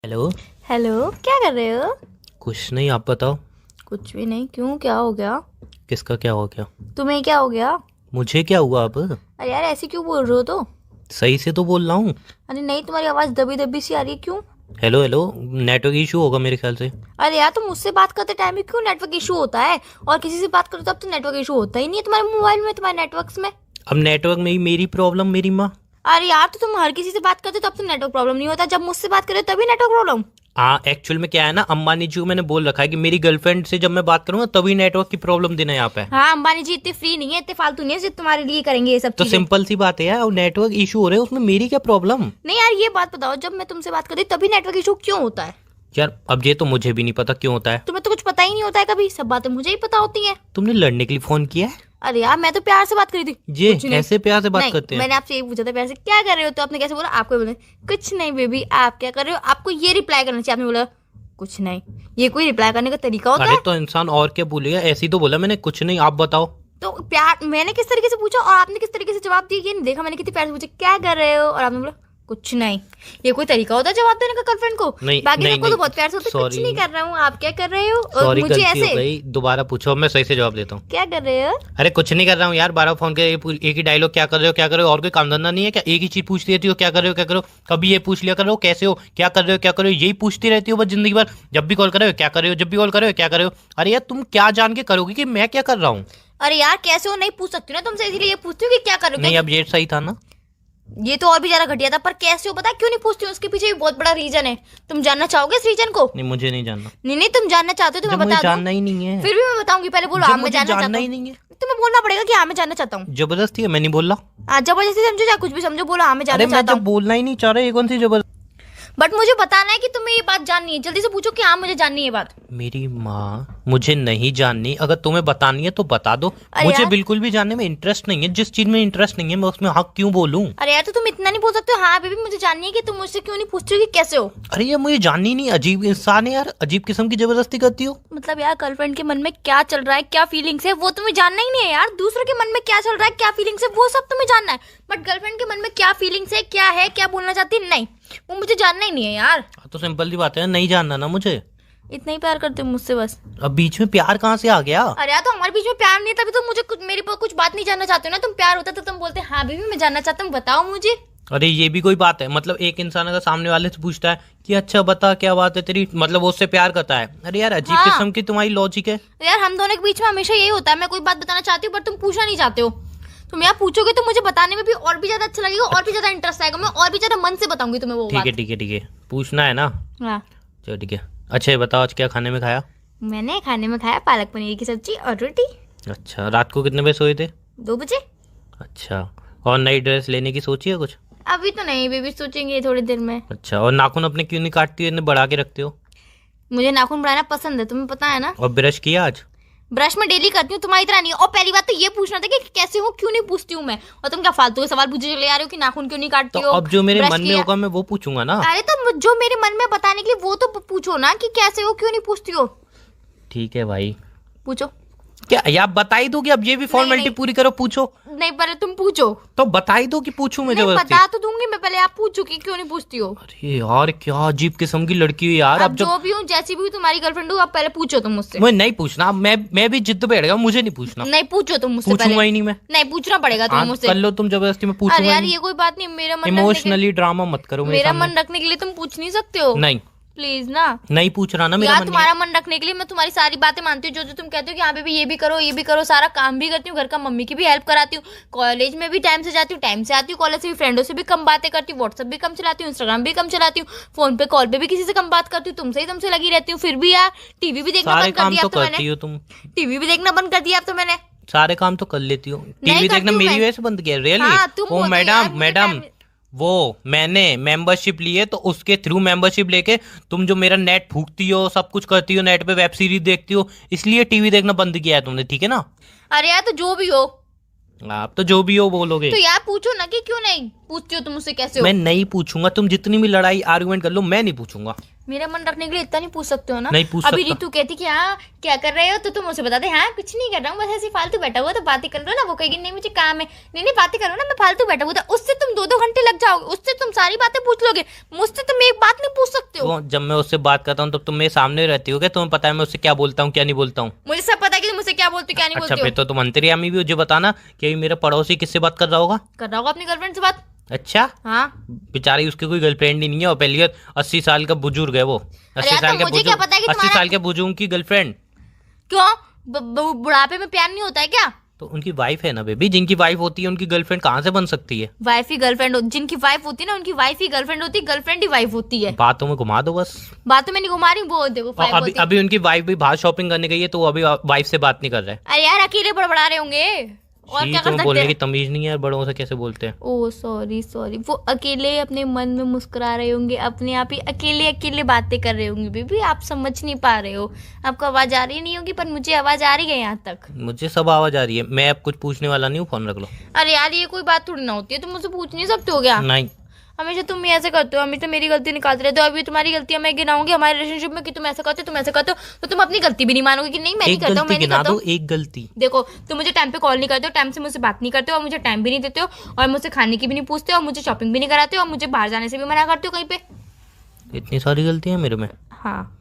Hello. Hello, क्या कर रहे हो? कुछ नहीं, आप बताओ। कुछ भी नहीं। क्यों, क्या हो गया? किसका क्या हो गया? तुम्हें क्या हो गया? मुझे क्या हुआ अब? अरे यार, ऐसे क्यों बोल रहे हो तो? सही से तो बोल रहा हूँ। अरे नहीं, तुम्हारी आवाज दबी दबी सी आ रही है, क्यों? हेलो हेलो, नेटवर्क इशू होगा मेरे ख्याल से। अरे यार, तुम मुझसे बात करते टाइम में क्यों नेटवर्क इशू होता है? और किसी से बात करो तब तो नेटवर्क इशू होता ही नहीं है तुम्हारे मोबाइल में, तुम्हारे नेटवर्क्स में। अब नेटवर्क में ही मेरी प्रॉब्लम, मेरी माँ। अरे यार, तो तुम हर किसी से बात करते हो तब तो नेटवर्क प्रॉब्लम नहीं होता, जब मुझसे बात करे तभी नेटवर्क प्रॉब्लम। हाँ, एक्चुअल में क्या है ना, अंबानी जी को मैंने बोल रखा है कि मेरी गर्लफ्रेंड से जब मैं बात करूंगा तभी नेटवर्क की प्रॉब्लम देना यहाँ पे। हाँ, अंबानी जी इतने फ्री नहीं है, इतने फालतू नहीं है जो तुम्हारे लिए करेंगे ये सब तो चीजें। सिंपल सी बात है यार, और नेटवर्क इशू हो रहे हैं उसमें मेरी क्या प्रॉब्लम? नहीं यार, ये बात बताओ, जब मैं तुमसे बात करती हूँ तभी नेटवर्क इशू क्यों होता है? यार अब ये तो मुझे भी नहीं पता क्यों होता है। तुम्हें तो कुछ पता ही नहीं होता है कभी, सब बातें मुझे ही पता होती हैं। तुमने लड़ने के लिए फोन किया है? अरे यार, मैं तो प्यार से बात करी थी। ये कुछ नहीं। ऐसे प्यार से बात नहीं, करते हैं? मैंने आपसे ये पूछा था प्यार से क्या कर रहे हो, तो आपने कैसे बोला? आपको बोला कुछ नहीं बेबी, आप क्या कर रहे हो? आपको ये रिप्लाई करना चाहिए, आपने बोला कुछ नहीं। ये कोई रिप्लाई करने का तरीका होता अरे है? तो इंसान और क्या बोलेगा, ऐसे ही तो बोला मैंने, कुछ नहीं, आप बताओ। तो प्यार मैंने किस तरीके से पूछा और आपने किस तरीके से जवाब दिया, ये नहीं देखा मैंने कितनी प्यार से पूछा क्या कर रहे हो, और आपने बोला कुछ नहीं। ये कोई तरीका होता है जवाब देने का गर्लफ्रेंड को? नहीं, बाकी नहीं, सबको तो नहीं, बहुत प्यार से होता है, कुछ sorry। नहीं कर रहा हूँ, आप क्या कर रहे हो? और सॉरी, मुझे गलती हो ऐसे गई, दोबारा पूछो, मैं सही से जवाब देता हूँ। क्या कर रहे हो? अरे कुछ नहीं कर रहा हूँ यार, बारह फोन के एक ही डायलॉग, क्या कर रहे हो क्या कर रहे हो, और कोई काम धंधा नहीं है क्या? एक ही चीज पूछती रहती हो, क्या कर रहे हो क्या करो। कभी ये पूछ लिया करो कैसे हो, क्या कर रहे हो क्या कर रहे हो, यही पूछती रहती हो बस जिंदगी भर। जब भी कॉल कर रहे हो क्या कर रहे हो, जब भी कॉल कर रहे हो क्या कर रहे हो। अरे यार तुम क्या जान के करोगे कि मैं क्या कर रहा हूँ? अरे यार, कैसे हो नहीं पूछ सकती ना तुमसे, इसीलिए ये पूछती हूँ कि क्या कर रहे हो। नहीं, अब ये सही था ना? ये तो और भी ज्यादा घटिया था, पर कैसे हो पता है क्यों नहीं पूछती हूँ? उसके पीछे भी बहुत बड़ा रीजन है। तुम जानना चाहोगे इस रीजन को? नहीं, मुझे नहीं जानना। नहीं नहीं, तुम जानना चाहते हो तो जब मैं मुझे बता दूं। जानना ही नहीं है। फिर भी मैं बताऊंगी, पहले बोलो जब हाँ मैं मुझे जानना चाहता जानना हूँ। ही नहीं है। तुम्हें बोलना पड़ेगा कि हाँ मैं जानना चाहता हूँ। जबरदस्ती है, मैं नहीं बोल रहा। हाँ, जबरदस्ती समझो या कुछ भी समझो, बोलो हाँ मैं जानना अरे मैं चाहता जब हूँ। बोलना ही नहीं चाह रहा, ये कौन सी जबरदस्ती? बट मुझे बताना है कि तुम्हें ये बात जाननी है, जल्दी से पूछो कि हाँ मुझे जाननी है ये बात। मेरी माँ, मुझे नहीं जाननी, अगर तुम्हें बतानी है तो बता दो। अरे मुझे यार, बिल्कुल भी जानने में इंटरेस्ट नहीं है, जिस चीज में इंटरेस्ट नहीं है मैं उसमें हक क्यों बोलूं? अरे यार, तो तुम इतना नहीं बोल सकते हो? हाँ बेबी, मुझे जाननी है कि तुम मुझसे क्यों नहीं पूछते हो कि कैसे हो। अरे यार मुझे जाननी नहीं, अजीब इंसान है यार, अजीब किस्म की जबरदस्ती करती हो। मतलब यार, गर्लफ्रेंड के मन में क्या चल रहा है, क्या फीलिंग्स है, वो तुम्हें जानना ही नहीं है यार। दूसरों के मन में क्या चल रहा है, क्या फीलिंग्स है, वो सब तुम्हें जानना है। बट गर्लफ्रेंड के मन में क्या फीलिंग्स है, क्या है, क्या बोलना चाहती है, नहीं, वो मुझे जानना ही नहीं है यार। तो सिंपल सी बात है, नहीं जानना ना मुझे। इतना ही प्यार करते हो मुझसे बस? अब बीच में प्यार कहाँ से आ गया? अरे यार, तो हमारे बीच में प्यार नहीं है तभी तो मुझे मेरे पर कुछ बात नहीं जानना चाहते हो ना तुम। प्यार होता तो तुम बोलते हाँ बेबी मैं जानना चाहता हूँ, बताओ मुझे। अरे ये भी कोई बात है? मतलब एक इंसान अगर सामने वाले से पूछता है कि अच्छा बता क्या बात है तेरी, मतलब वो उससे प्यार करता है। अरे यार अजीब हाँ। किस्म की तुम्हारी लॉजिक है। यार, हम दोनों के बीच में हमेशा यही होता है, मैं कोई बात बताना चाहती हूँ पर तुम पूछना नहीं चाहते हो। तुम यार पूछोगे तो मुझे बताने में भी और भी ज्यादा अच्छा लगेगा, और भी ज्यादा इंटरेस्ट आएगा, मैं और भी ज्यादा मन से बताऊंगी तुम्हें वो ठीक है बात। ठीक है ठीक है, पूछना है ना? हाँ। चलो ठीक है। अच्छा ये बताओ, आज क्या खाने में खाया? मैंने खाने में खाया पालक पनीर की सब्जी और रोटी। अच्छा, रात को कितने बजे सोए थे? 2 बजे। अच्छा, और नई ड्रेस लेने की सोची है कुछ? अभी तो नहीं बेबी, सोचेंगे थोड़ी देर में। अच्छा, और नाखून अपने क्यों नहीं काटती हो, इन्हें बढ़ा के रखते हो? मुझे नाखून बढ़ाना पसंद है, तुम्हें पता है ना। और ब्रश किया आज? ब्रश में डेली करती हूँ, तुम्हारी तरह नहीं। और पहली बात तो ये पूछना था कि कैसे हो क्यों नहीं पूछती हूँ मैं, और तुम क्या फालतू के सवाल पूछे चले आ रहे हो कि नाखून क्यों नहीं काटती तो हो। अब जो मेरे ब्रश मन में किया। होगा मैं वो पूछूंगा ना। अरे तो जो मेरे मन में बताने के लिए वो तो पूछो ना कि कैसे हो क्यों नहीं पूछती हो। ठीक है भाई। पूछो। क्या यार बता ही दो कि अब ये भी फॉर्मेलिटी नहीं। पूरी करो, पूछो। नहीं, पहले तुम पूछो। तो बता ही दो कि पूछूं मैं नहीं, जबरदस्ती? बता तो दूंगी मैं, पहले आप पूछो कि क्यों नहीं पूछती हो। अरे यार क्या अजीब किस्म की लड़की हो यार। अब अब जब जो भी हूँ, जैसी भी हूँ, तुम्हारी गर्लफ्रेंड हूँ, अब पहले पूछो तुम मुझसे। मुझे नहीं पूछना, मैं भी जिद बैठ गया, मुझे नहीं पूछना। नहीं, पूछो तुम मुझसे पूछूंगा पहले। ही नहीं मैं। नहीं, पूछना पड़ेगा हाँ, तुम मुझसे। कर लो तुम जबरदस्ती, मैं अरे पूछूंगा यार, ही ये कोई बात नहीं, मेरा मन नहीं। रखने इमोशनली ड्रामा मत करो के मेरे मेरा सामने। मन रखने के लिए तुम पूछ नहीं सकते हो। नहीं, प्लीज ना। नहीं पूछ रहा ना, मेरा यार, मन नहीं। तुम्हारा मन रखने के लिए मैं तुम्हारी सारी बातें मानती हूँ, जो जो तुम कहते हो कि हाँ बेबी ये भी करो ये भी करो, सारा काम भी करती हूँ, घर का मम्मी की भी हेल्प कराती हूँ, कॉलेज में भी टाइम से जाती हूँ, टाइम से आती हूँ, कॉलेज से भी फ्रेंडों से भी कम बातें करती हूँ, व्हाट्सएप भी कम चलाती हूँ, इंस्टाग्राम भी कम चलाती हूँ, फोन पे कॉल पे भी किसी से कम बात करती हूँ, तुमसे लगी रहती हूँ। फिर भी यार, टीवी भी देखना सारे बंद कर काम दिया तो अब तो करती मैंने। हो तुम। टीवी भी देखना बंद कर दिया अब तो मैंने। सारे काम तो कर लेती हो। टीवी करती देखना हूँ मेरी मैं। वजह से बंद किया? रियली? हाँ, तुम ओ होते हो यार, मैडम मुझे मैडम, टाइम- वो मैंने मेंबरशिप ली है तो उसके थ्रू मेंबरशिप लेके तुम जो मेरा नेट फूकती हो, सब कुछ करती हो, नेट पे वेब सीरीज देखती हो, इसलिए टीवी देखना बंद किया है तुमने, ठीक है ना? अरे यार, तो जो भी हो, आप तो जो भी हो बोलोगे। तो यार पूछो ना कि क्यों नहीं। पूछती हो तुम मुझसे कैसे हो? मैं नहीं पूछूंगा, तुम जितनी भी लड़ाई आर्गुमेंट कर लो, मैं नहीं पूछूंगा। मेरा मन रखने के लिए इतना नहीं पूछ सकते हो ना? नहीं पूछ अभी सकता। रितु कहती कि हाँ क्या कर रहे हो, तो तुम मुझे बता दे हाँ कुछ नहीं कर रहा हूँ, बस ऐसे फालतू बैठा हुआ, तो बातें कर लो ना। वो कहेगी नहीं मुझे काम है, नहीं नहीं बातें करो ना, मैं फालतू बैठा हुआ था। उससे तुम 2-2 घंटे लग जाओगे, उससे तुम सारी बातें पूछ लोगे, मुझसे तुम एक बात नहीं पूछ सकते हो। तो जब मैं उससे बात करता हूँ तब तुम मेरे सामने रहती हो क्या? तुम्हें पता है मैं उससे क्या बोलता हूँ क्या नहीं बोलता हूँ? मुझे सब पता है कि तुम मुझसे क्या बोलते हो क्या नहीं अच्छा बोलते फिर हो। तो तुम अंतर्यामी भी हो। जो बताना कि अभी मेरा पड़ोसी किससे बात कर रहा होगा? कर रहा होगा अपनी गर्लफ्रेंड से बात। अच्छा, हाँ बेचारी उसकी कोई गर्लफ्रेंड ही नहीं है, और पहली बात 80 साल का बुजुर्ग है वो। 80 यार, साल तो के मुझे क्या बुजुर्ग, पता है कि 80 साल के बुजुर्ग की गर्लफ्रेंड। क्यों बुढ़ापे में प्यार नहीं होता है क्या? तो उनकी वाइफ है ना बेबी, जिनकी वाइफ होती है उनकी गर्लफ्रेंड कहाँ से बन सकती है? वाइफ ही गर्लफ्रेंड जिनकी वाइफ होती है ना, उनकी वाइफ ही गर्लफ्रेंड होती है, गर्लफ्रेंड ही वाइफ होती है। बातों में घुमा दो बस। बातों में नहीं घुमा रही हूँ, वो देखो और अभी अभी उनकी वाइफ भी बाहर शॉपिंग करने गई है, तो वो अभी वाइफ से बात नहीं कर रहा है। अरे यार अकेले बड़बड़ा रहे होंगे और जी, क्या कर तुम्हें सकते बोलने की हैं। तमीज नहीं है यार, बड़ों से कैसे बोलते हैं। ओ सॉरी सॉरी, वो अकेले अपने मन में मुस्कुरा रहे होंगे, अपने आप ही अकेले अकेले बातें कर रहे होंगे। बेबी आप समझ नहीं पा रहे हो, आपको आवाज आ रही नहीं होगी पर मुझे आवाज आ रही है यहाँ तक। मुझे सब आवाज आ रही है, मैं अब कुछ पूछने वाला नहीं हूँ, फोन रख लो। अरे यार ये कोई बात थोड़ी ना होती है, तुम मुझसे पूछ नहीं सकते हो क्या? नहीं, हमेशा तुम ही ऐसे करते हो, हमेशा मेरी गलती निकालते रहते हो। अभी तुम्हारी गलतियां मैं गिनाऊंगी हमारे रिलेशनशिप में कि तुम ऐसा करते हो, तुम ऐसा करते हो, तो तुम अपनी गलती भी नहीं मानोगे कि नहीं मैं नहीं एक करता हूँ, गलती मैं नहीं गिना करता दो, हूँ। एक गलती। देखो तुम मुझे टाइम पे कॉल नहीं करते हो, टाइम से मुझसे बात नहीं करते हो, और मुझे टाइम भी नहीं देते हो, और मुझसे खाने की भी नहीं पूछते हो, और मुझे शॉपिंग भी नहीं कराते हो, और मुझे बाहर जाने से भी मना करते हो कहीं पे। इतनी सारी गलतियां मेरे में? हाँ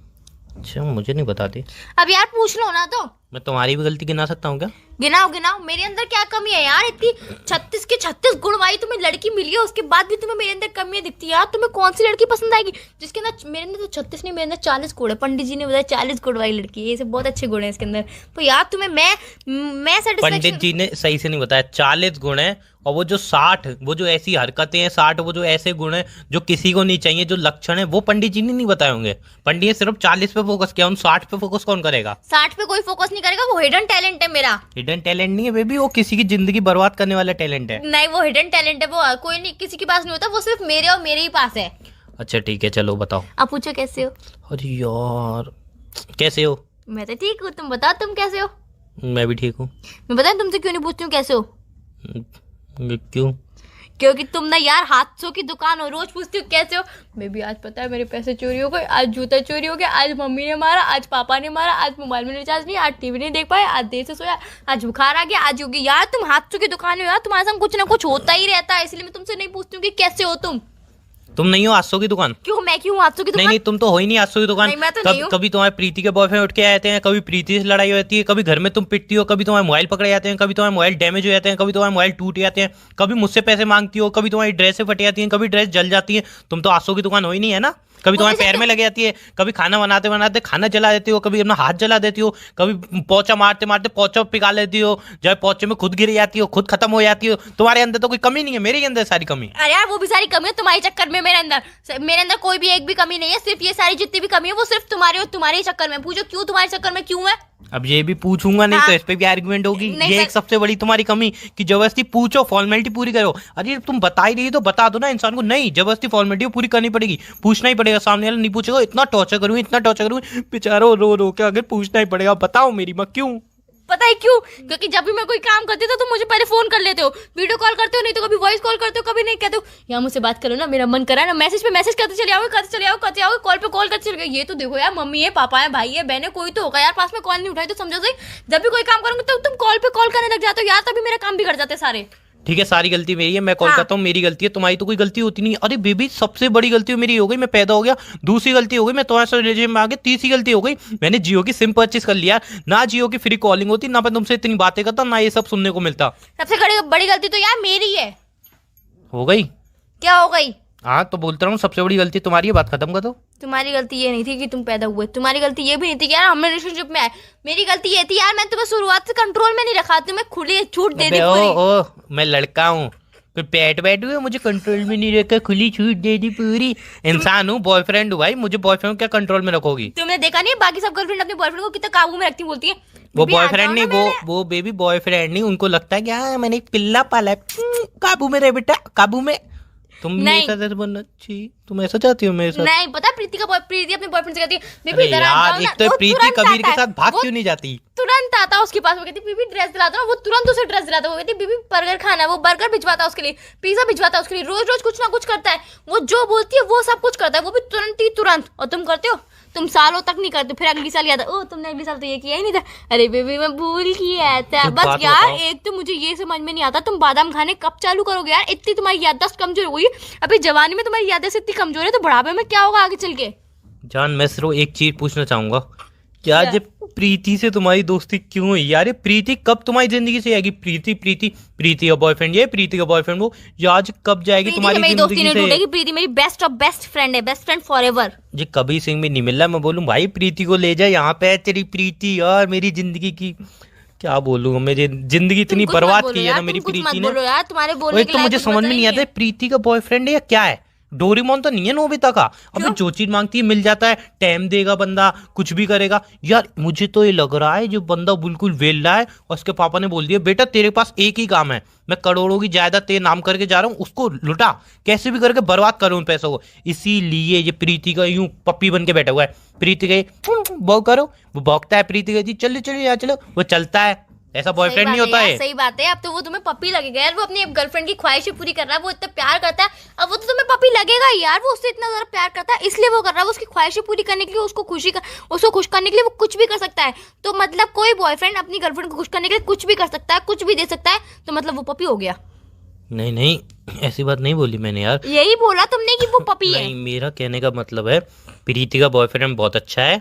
अच्छा, मुझे नहीं बताती। अब यार पूछ लो ना तो। मैं तुम्हारी भी गलती गिना सकता हूँ क्या? गिनाओ गिनाओ, मेरे अंदर क्या कमी है यार? इतनी 36 के 36 गुण वाली तुम्हें लड़की मिली है, उसके बाद भी तुम्हें मेरे अंदर कमियां दिखती है यार। तुम्हें कौन सी लड़की पसंद आएगी जिसके अंदर, मेरे अंदर तो 36 नहीं, मेरे अंदर 40 गुण है। पंडित जी ने बताया 40 गुण वाली लड़की है, ये सब बहुत अच्छे गुण है इसके अंदर। तो यार तुम्हें मैं पंडित सेटिस्फेक्शन। जी ने सही से नहीं बताया, 40 गुण है, और वो जो 60, वो जो ऐसी हरकतें हैं 60, वो जो ऐसे गुण है जो किसी को नहीं चाहिए, जो लक्षण है, वो पंडित जी ने नहीं बताए होंगे। पंडित जी सिर्फ 40 पे फोकस किया, उन 60 पे फोकस कौन करेगा? 60 पे कोई फोकस नहीं करेगा, वो हिडन टैलेंट है मेरा। हिडन टैलेंट नहीं है बेबी, वो किसी की जिंदगी बर्बाद करने वाला टैलेंट है। नहीं वो हिडन टैलेंट है, वो कोई नहीं किसी के पास नहीं होता, वो सिर्फ मेरे और मेरे ही पास है। अच्छा ठीक है, चलो बताओ। अब पूछो कैसे हो? अरे यार, कैसे हो? मैं तो ठीक हूँ, तुम बताओ तुम कैसे हो? मैं भी ठीक हूँ। मैं बताऊँ तुमसे क्यों नहीं पूछती हूँ कैसे हो? क्यों? क्योंकि तुम ना यार हादसों की दुकान हो, रोज पूछती हो कैसे हो। बेबी आज पता है मेरे पैसे चोरी हो गए, आज जूता चोरी हो गया, आज मम्मी ने मारा, आज पापा ने मारा, आज मोबाइल में रिचार्ज नहीं, आज टीवी नहीं देख पाए, आज देर से सोया, आज बुखार आ गया, आज होगी। यार तुम हादसों की दुकान हो यार, तुम्हारे संग कुछ ना कुछ होता ही रहता है, इसलिए मैं तुमसे नहीं पूछती हूँ कि कैसे हो तुम। तुम नहीं हो आंसू की दुकान? क्यों मैं क्यों हादसों की नहीं दुकान? नहीं, तुम तो हो ही नहीं आंसू की दुकान। नहीं, मैं तो नहीं हूँ। कभी तुम्हारे प्रीति के बॉयफ्रेंड उठ के आते हैं, कभी प्रीति से लड़ाई होती है, कभी घर में तुम पिटती हो, कभी तुम्हारे मोबाइल पकड़े जाते हैं, कभी तुम्हारे मोबाइल डैमेज हो जाते हैं, कभी तुम्हारे मोबाइल टूट जाते हैं, कभी मुझसे पैसे मांगती हो, कभी तुम्हारी ड्रेसें फट जाती हैं, कभी ड्रेस जल जाती है। तुम तो आंसू की दुकान हो ही नहीं है ना। कभी तुम्हारे पैर में लग जाती है, कभी खाना बनाते बनाते खाना जला देती हो, कभी अपना हाथ जला देती हो, कभी पोछा मारते मारते पोछा पिघा लेती हो, जब पोछे में खुद गिर जाती हो, खुद खत्म हो जाती हो। तुम्हारे अंदर तो कोई कमी नहीं है, मेरे अंदर सारी कमी। अरे यार वो भी सारी कमी है तुम्हारे चक्कर में, मेरे अंदर कोई भी एक भी कमी नहीं है, सिर्फ ये सारी जितनी भी कमी है वो सिर्फ तुम्हारे और तुम्हारे ही चक्कर में। पूछो क्यों तुम्हारे चक्कर में क्यों है? अब ये भी पूछूंगा नहीं तो इस पे भी आर्गुमेंट होगी। नहीं ये सर। एक सबसे बड़ी तुम्हारी कमी कि जबरदस्ती पूछो, फॉर्मेलिटी पूरी करो। अरे तुम बता ही रही तो बता दो ना इंसान को। नहीं, जबरदस्ती फॉर्मेलिटी पूरी करनी पड़ेगी, पूछना ही पड़ेगा। सामने वाला नहीं पूछेगा, इतना टॉर्चर करूंगी, इतना टॉर्चर करूंगी, बेचारा रो रो के अगर पूछना ही पड़ेगा। बताओ मेरी माँ क्यों? पता है क्यों? क्योंकि जब भी मैं कोई काम करती हूँ तो तुम मुझे पहले फोन कर लेते हो, वीडियो कॉल करते हो, नहीं तो कभी वॉइस कॉल करते हो, कभी नहीं कहते हो यार मुझसे बात करो ना, मेरा मन करा ना, मैसेज पे मैसेज करते चले आओगे, करते चले आओगे, कॉल पे कॉल करते चले गए। ये तो देखो यार, मम्मी है, पापा है, भाई है, बहन है, कोई तो होगा यार पास में, कॉल नहीं उठाई तो समझो सही। जब भी कोई काम करूंगी तो तुम कॉल पे कॉल करने लग जाते हो यार, तभी मेरा काम बिगड़ जाते सारे। ठीक है, सारी गलती मेरी है, मैं कॉल हाँ। करता हूँ, मेरी गलती है, तुम्हारी तो कोई गलती होती नहीं। अरे बेबी, सबसे बड़ी गलती मेरी हो गई, मैं पैदा हो गया। दूसरी गलती हो गई, मैं तुम्हारे साथ रिलेशनशिप में आ गया। तीसरी गलती हो गई, मैंने जियो की सिम परचेज कर लिया। ना जियो की फ्री कॉलिंग होती, ना मैं तुमसे इतनी बातें करता, ना ये सब सुनने को मिलता। सबसे बड़ी गलती तो यार मेरी है। हो गई? क्या हो गई? हाँ तो बोलता हूँ, सबसे बड़ी गलती तुम्हारी है, बात खत्म कर दो। तुम्हारी गलती ये नहीं थी कि तुम पैदा हुए, तुम्हारी गलती ये भी नहीं थी कि यार हम रिलेशनशिप में आए। मेरी गलती ये थी यार, मैं तुम्हें शुरुआत से कंट्रोल में नहीं रखा, तुम्हें खुली छूट दे दी पूरी। ओ मैं लड़का हूँ, कोई पेट बैठ हुए, मुझे कंट्रोल में नहीं रखा, खुली छूट दे दी पूरी। इंसान हूँ, बॉयफ्रेंड हूँ भाई, मुझे बॉयफ्रेंड को क्या कंट्रोल में रखोगी? तुमने देखा नहीं बाकी सब गर्लफ्रेंड अपने बॉयफ्रेंड को कितना काबू में रखती बोलती है। वो बेबी, आ बॉयफ्रेंड जाओ नहीं, ना मेरे। वो बेबी बॉयफ्रेंड नहीं, उनको लगता है कि हाँ मैंने एक पिल्ला पाला है, काबू में रहे बेटा, काबू में। तुम मेरे नहीं। साथ ऐसे बनना चाहिए, तुम ऐसा चाहती हो मेरे साथ? नहीं पता, प्रीति अपने बॉयफ्रेंड से कहती है अरे बेबी इधर आ यार, जाओ ना। एक तो वो प्रीति तुरंत कबीर आता के है। साथ भाग वो- क्यों नहीं जाती? तुरंत आता उसके पास, वो कहती बीबी ड्रेस दिलाता, वो तुरंत उसे ड्रेस दिलाता, वो कहती बीबी बर्गर खाना है, वो बर्गर भिजवाता उसके लिए, पिज्जा भिजवाता उसके लिए, रोज रोज कुछ ना कुछ करता है, वो जो बोलती है वो सब कुछ करता है, वो भी तुरंत ही तुरंत। और तुम करते हो, तुम सालों तक नहीं करते, फिर अगली साल याद ओ तुमने अगले साल तो ये किया ही नहीं था, अरे बेबी मैं भूल किया था। बस यार एक तो मुझे ये समझ में नहीं आता, तुम बादाम खाने कब चालू करोगे यार? इतनी तुम्हारी याददाश्त कमजोर हो गई, अभी जवानी में तुम्हारी याददाश्त इतनी कमजोर है तो बुढ़ापे में क्या होगा आगे चल के? जान मैं सिर्फ एक चीज पूछना चाहूंगा, क्या ये प्रीति से तुम्हारी दोस्ती क्यों हुई यार? ये प्रीति कब तुम्हारी जिंदगी से आएगी? प्रीति प्रीति प्रीति का बॉयफ्रेंड ये, प्रीति का बॉयफ्रेंड वो, ये आज कब जाएगी तुम्हारी मेरी दोस्ती नहीं जिंदगी टूटेगी, से? प्रीति मेरी बेस्ट ऑफ बेस्ट फ्रेंड है, बेस्ट फ्रेंड फॉरएवर। ये कभी सिंह में नहीं मिल रहा, मैं बोलूं भाई प्रीति को ले जा यहाँ पे, तेरी प्रीति यार मेरी जिंदगी की क्या बोलूंगा, मेरी जिंदगी इतनी बर्बाद की है ना मेरी प्रीति ने यार, तुम्हारे बोलने तो मुझे समझ में नहीं आता प्रीति का बॉयफ्रेंड है या क्या है? डोरेमोन तो नहीं है नोबिता का, अब जो चीज मांगती है मिल जाता है, टाइम देगा बंदा, कुछ भी करेगा। यार मुझे तो ये लग रहा है जो बंदा बिल्कुल वेला है और उसके पापा ने बोल दिया बेटा तेरे पास एक ही काम है, मैं करोड़ों की जायदाद तेरे नाम करके जा रहा हूँ, उसको लुटा कैसे भी करके बर्बाद करो उन पैसों को। इसीलिए ये प्रीति का यूं पप्पी बन के बैठा हुआ है। प्रीति का बॉक करो, वो भौंकता है, प्रीति का जी चलो चलो यहाँ चलो, वो चलता है। ऐसा बॉयफ्रेंड नहीं होता है। सही बात है, अब तो वो तुम्हें पपी लगेगा यार, वो अपनी गर्लफ्रेंड की ख्वाहिशें पूरी कर रहा है, वो इतना प्यार करता है, अब वो तो तुम्हें पपी लगेगा यार, वो उससे इतना ज्यादा प्यार करता है इसलिए वो कर रहा है, वो उसकी ख्वाहिशें पूरी करने के लिए, उसको खुश करने के लिए वो कुछ भी कर सकता है। तो मतलब कोई बॉयफ्रेंड अपनी गर्लफ्रेंड को खुश करने के लिए कुछ भी कर सकता है, कुछ भी दे सकता है, तो मतलब वो पपी हो गया। नहीं नहीं ऐसी बात नहीं बोली मैंने यार, यही बोला तुमने कि वो पपी है। नहीं मेरा कहने का मतलब है प्रीति का बॉयफ्रेंड बहुत अच्छा है,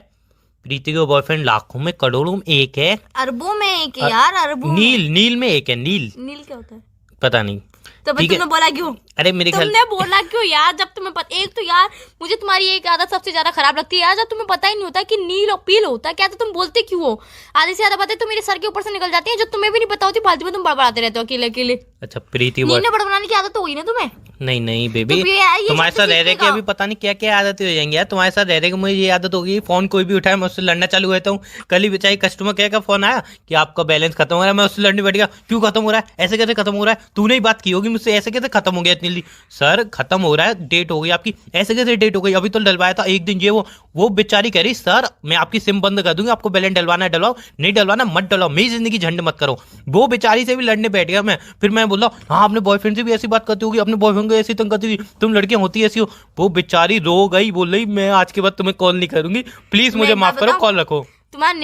प्रीति का बॉयफ्रेंड लाखों में करोड़ों में एक है, अरबों में एक है यार, अरबों नील में एक है। नील क्या होता है पता नहीं, तो भाई तुमने बोला क्यों? अरे मेरे ख्याल तुमने बोला क्यों यार, जब तुम्हें पता, एक तो यार मुझे तुम्हारी एक आदत सबसे ज्यादा खराब लगती है यार, जब तुम्हें पता ही नहीं होता कि नील और पील होता है क्या, तो तुम बोलते क्यों हो? आधे से ज्यादा बातें तो मेरे सर के ऊपर से निकल जाती है, जो तुम्हें भी नहीं पता होती, फालतू में तुम बड़बड़ाते रहते हो अकेले अकेले। अच्छा प्रीति बड़बड़ाने की आदत होगी ना तुम्हें? नहीं बेबी, तुम्हारे साथ रह रहे के अभी पता नहीं क्या क्या आदतें हो जाएंगी यार, तुम्हारे साथ रह रहे के मुझे ये आदत होगी, फोन कोई भी उठाए मैं उससे लड़ना चालू रहता हूँ। कल ही बेचारी कस्टमर केयर का फोन आया कि आपका बैलेंस खत्म हो रहा है, मैं उससे लड़ने बैठ गया, क्यों खत्म हो रहा है, ऐसे कैसे खत्म हो रहा है, तूने ही बात की होगी मुझसे, ऐसे कैसे खत्म हो गया इतनी जल्दी? सर खत्म हो रहा है, डेट हो गई आपकी, ऐसे कैसे डेट हो गई, अभी तो डलवाया था एक दिन, ये वो बेचारी कह रही सर मैं आपकी सिम बंद कर दूंगी, आपको बैलेंस डलवाना है डलवाओ, नहीं डलवाना मत डलवाओ, मेरी जिंदगी झंड मत करो। वो बेचारी से भी लड़ने बैठ गया मैं, फिर मैं बोला हाँ अपने बॉयफ्रेंड से भी ऐसी बात करती होगी, अपने बॉयफ्रेंड को ऐसी तंग करती होगी, तुम लड़कियां होती ऐसी हो। वो बेचारी रो गई, बोल रही मैं आज के बाद तुम्हें कॉल नहीं करूंगी, प्लीज मुझे माफ करो, कॉल रखो। तुम्हारा